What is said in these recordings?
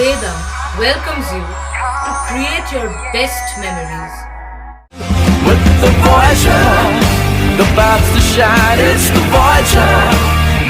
Vedam welcomes you to create your best memories. With the Voyager, the paths to shine, it's the Voyager,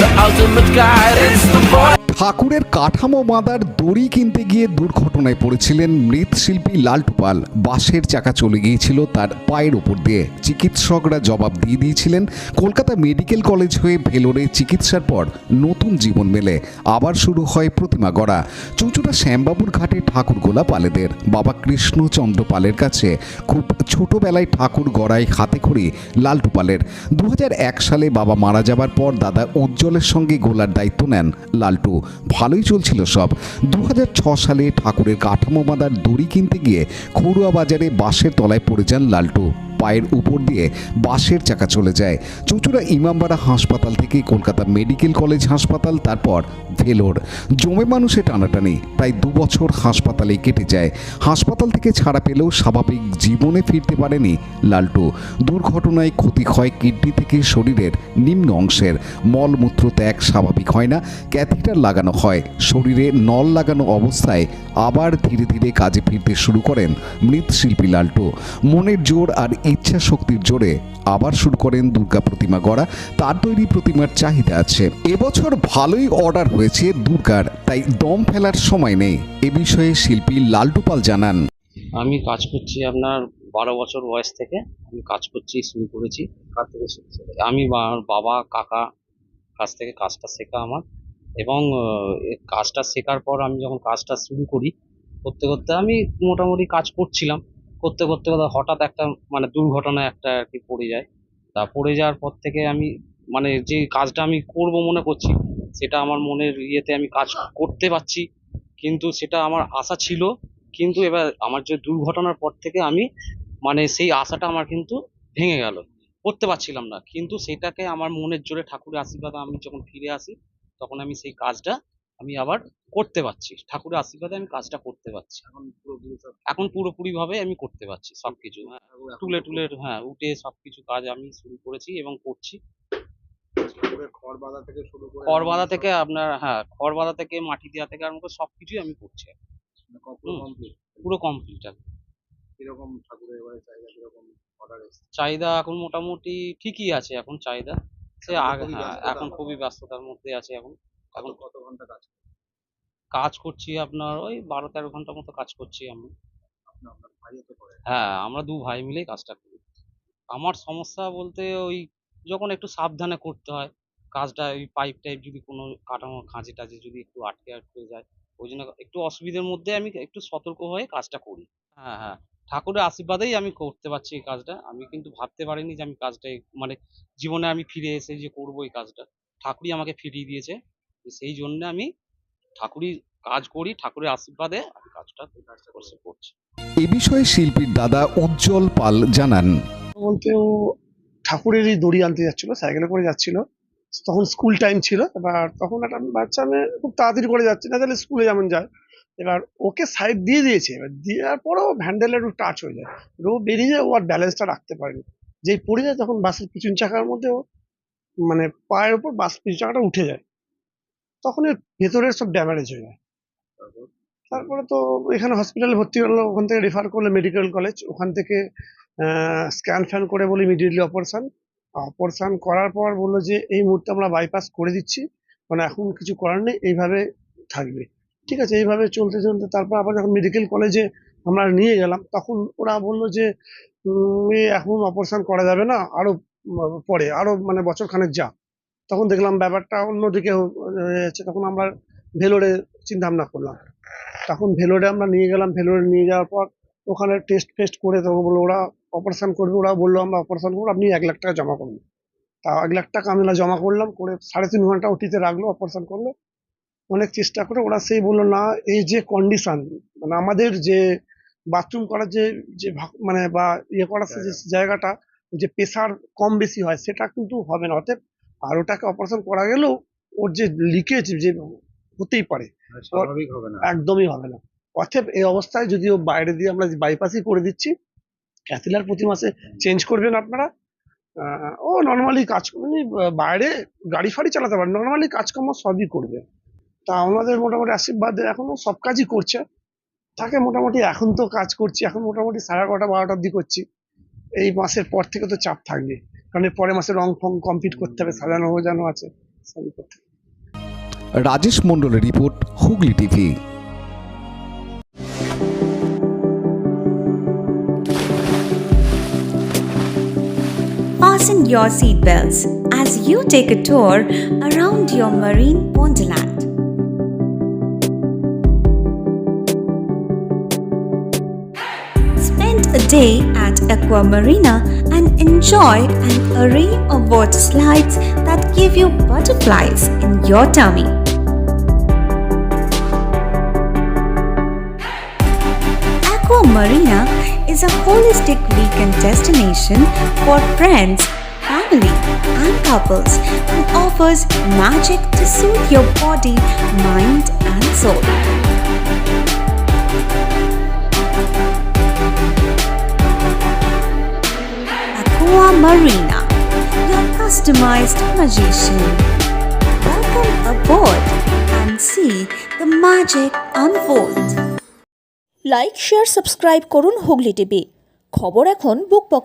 the ultimate guide, it's the Voyager. ঠাকুরের কাঠামো বাঁধার দড়ি কিনতে গিয়ে দুর্ঘটনায় পড়েছিলেন মৃৎশিল্পী লালটু পাল। বাসের চাকা চলে গিয়েছিল তার পায়ের উপর দিয়ে। চিকিৎসকরা জবাব দিয়ে দিয়েছিলেন। কলকাতা মেডিকেল কলেজ হয়ে ভেলোরে চিকিৎসার পর নতুন জীবন মেলে। আবার শুরু হয় প্রতিমা গড়া। চুঁচুড়া শ্যামবাবুর ঘাটে ঠাকুর গোলা পালেদের। বাবা কৃষ্ণচন্দ্র পালের কাছে খুব ছোটবেলায় ঠাকুর গড়ায় হাতে খড়ি লালটু পালের। 2001 সালে বাবা মারা যাবার পর দাদা উজ্জ্বলের সঙ্গে গোলার দায়িত্ব নেন লালটু। ভালোই চলছিল সব। 2006 সালে ঠাকুরের কাঠামো বাঁধার দড়ি কিনতে গিয়ে খড়ুয়া বাজারে বাসের তলায় পড়ে যান লালটু। পায়ের উপর দিয়ে বাসের চাকা চলে যায়। চুঁচুড়া ইমামবাড়া হাসপাতাল থেকে কলকাতা মেডিকেল কলেজ হাসপাতাল, তারপর ভেলোর। জমে মানুষে টানাটানি। প্রায় 2 বছর হাসপাতালেই কেটে যায়। হাসপাতাল থেকে ছাড়া পেলেও স্বাভাবিক জীবনে ফিরতে পারেনি লালটু। দুর্ঘটনায় ক্ষতি হয় কিডনি থেকে শরীরের নিম্ন অংশের। মলমূত্র ত্যাগ স্বাভাবিক হয় না। ক্যাথিটার লাগানো হয়। শরীরে নল লাগানো অবস্থায় আবার ধীরে ধীরে কাজে ফিরতে শুরু করেন মৃৎশিল্পী লালটু। মনের জোর আর ইচ্ছা শক্তির জোরে আবার শুরু করেন দুর্গা প্রতিমা গড়া। তার তৈরি প্রতিমার চাহিদা আছে। এবছর ভালোই অর্ডার হয়েছে দুর্গার, তাই দম ফেলার সময় নেই। এ বিষয়ে শিল্পী লালটু পাল জানান। আমি কাজ করছি আপনার 12 বছর বয়স থেকে আমি কাজ করছি, শুরু করেছি। কার থেকে শিখছি? আমি বাবা কাকা কাছ থেকে কাজটা শেখা আমার। এবং কাজটা শেখার পর আমি যখন কাজটা শুরু করি, করতে করতে আমি মোটামুটি কাজ করছিলাম। করতে করতে হঠাৎ একটা মানে দুর্ঘটনায় একটা আর কি পড়ে যায়। তা পড়ে যাওয়ার পর থেকে আমি মানে যে কাজটা আমি করব মনে করছি, সেটা আমার মনের ইয়েতে আমি কাজ করতে পারছি। কিন্তু সেটা আমার আশা ছিল, কিন্তু এবার আমার যে দুর্ঘটনার পর থেকে আমি মানে সেই আশাটা আমার কিন্তু ভেঙে গেল। করতে পারছিলাম না, কিন্তু সেটাকে আমার মনের জোরে ঠাকুরের আশীর্বাদে আমি যখন ফিরে আসি, তখন আমি সেই কাজটা আমি আবার করতে পারছি। ঠাকুরের আশীর্বাদে আমি কাজটা করতে পারছি। এখন পুরোপুরি ভাবে আমি করতে পারছি সবকিছু। তুলে টুলে উঠে সবকিছু কাজ আমি শুরু করেছি এবং করছি। খড় বাঁধা থেকে আপনার খড় বাঁধা থেকে মাটি দেওয়া থেকে আরম্ভ করে সবকিছুই আমি করছি। পুরো কমপ্লিট। চাহিদা এখন মোটামুটি ঠিকই আছে। এখন চাহিদা সে আগে এখন খুবই ব্যস্ততার মধ্যে আছে। এখন এখন কত ঘন্টা কাজ করছি আপনার ওই 12-13 ঘন্টা মতো কাজ করছি আমি। আপনার ভাই তো করে? আমরা 2 ভাই মিলেই কাজটা করি। আমার সমস্যা বলতে ওই যখন একটু সাবধানে করতে হয় কাজটা, ওই পাইপ টাইপ যদি কোনো কাটানো খাঁজে টাজে যদি একটু আটকে যায়, ওই জন্য একটু অসুবিধার মধ্যে আমি একটু সতর্ক হয়ে কাজটা করি। হ্যাঁ, ঠাকুরের আশীর্বাদেই আমি করতে পারছি এই কাজটা। আমি কিন্তু ভাবতে পারিনি যে আমি কাজটা মানে জীবনে আমি ফিরে এসে যে করবো এই কাজটা। ঠাকুরই আমাকে ফিরিয়ে দিয়েছে। সেই জন্য আমি ঠাকুরই কাজ করি, ঠাকুরের আশীর্বাদে আমি কাজটা করছি। এ বিষয়ে শিল্পীর দাদা উজ্জ্বল পাল জানান। বলতে ও ঠাকুরেরই দড়ি আনতে যাচ্ছিল, সাইকেলে করে যাচ্ছিল। তখন স্কুল টাইম ছিল। এবার তখন একটা বাচ্চা মেয়ে খুব তাড়াতাড়ি করে যাচ্ছে না, তাহলে স্কুলে যেমন যায়। এবার ওকে সাইড দিয়ে দিয়েছে। এবার দেওয়ার পরেও হ্যান্ডেলে একটু টাচ হয়ে যায়। ও বেরিয়ে যায়, ও আর ব্যালেন্সটা রাখতে পারেনি। যেই পড়ে যায় তখন বাসের পিছন চাকার মধ্যে ও মানে পায়ের উপর বাস পিছন চাকাটা উঠে যায়। তখন এর ভেতরের সব ড্যামেজ হয়ে যায়। তারপরে তো এখানে হসপিটালে ভর্তি হলো, ওখান থেকে রেফার করলো মেডিকেল কলেজ। ওখান থেকে স্ক্যান ফ্যান করে বলে ইমিডিয়েটলি অপারেশন করার পর বললো যে এই মুহূর্তে আমরা বাইপাস করে দিচ্ছি, মানে এখন কিছু করার নেই, এইভাবে থাকবে। ঠিক আছে, এইভাবে চলতে চলতে তারপর আবার যখন মেডিকেল কলেজে আমরা নিয়ে গেলাম, তখন ওরা বললো যে এখন অপারেশন করা যাবে না, আরো পরে আরো মানে বছর খানেক যা। তখন দেখলাম ব্যাপারটা অন্যদিকে হচ্ছে। তখন আমরা ভেলোরে চিন্তা ভাবনা করলাম। তখন ভেলোরে আমরা নিয়ে গেলাম। ভেলোরে নিয়ে যাওয়ার পর ওখানে টেস্ট ফেস্ট করে তখন বললো ওরা অপারেশন করবে। ওরা বললো আমরা অপারেশন করবো, আপনি 1 লাখ টাকা জমা করুন। তা 1 লাখ টাকা আমরা জমা করলাম, করে 3.5 ঘন্টা ওটিতে রাখলো, অপারেশন করলো। অনেক চেষ্টা করে ওরা সেই বললো না, এই যে কন্ডিশন মানে আমাদের যে বাথরুম করার যে যে মানে বা ইয়ে করার যে জায়গাটা, যে প্রেশার কম বেশি হয় সেটা কিন্তু হবে না। অতএব আর ওটাকে অপারেশন করা গেলেও ওর যে লিকেজ যে হতেই পারে, স্বাভাবিক হবে না, একদমই হবে না। অতএব এই অবস্থায় যদি ও বাইরে দিয়ে আমরা বাইপাসই করে দিচ্ছি, ক্যাথিলার প্রতি মাসে চেঞ্জ করবেন আপনারা। ও নর্মালি কাজ মানে বাইরে গাড়ি ফাড়ি চালাতে পারে, নর্মালি কাজকর্ম সবই করবে। তা আমাদের মোটামুটি আশীর্বাদে এখনো সব কাজই করছে। তাকে মোটামুটি এখন তো কাজ করছি, এখন মোটামুটি 11:30 12টার দিকে করছি। এই মাসের পর থেকে তো চাপ থাকবে, কারণ এর পরের মাসে রং ফং কমপ্লিট করতে হবে, সাজানো গোজানো আছে, সবই করতে হবে। রাজেশ মণ্ডলের report, Hooghly TV. Fasten your seatbelts as you take a tour around your marine wonderland. Spend a day at Aqua Marina and enjoy an array of water slides that give you butterflies in your tummy. Aqua Marina is a holistic weekend destination for friends, family, and couples and offers magic to soothe your body, mind, and soul. Aqua Marina, your customized magician. Welcome aboard and see the magic unfold. Like share subscribe করুন Hooghly TV. খবর এখন বুক পকেটে।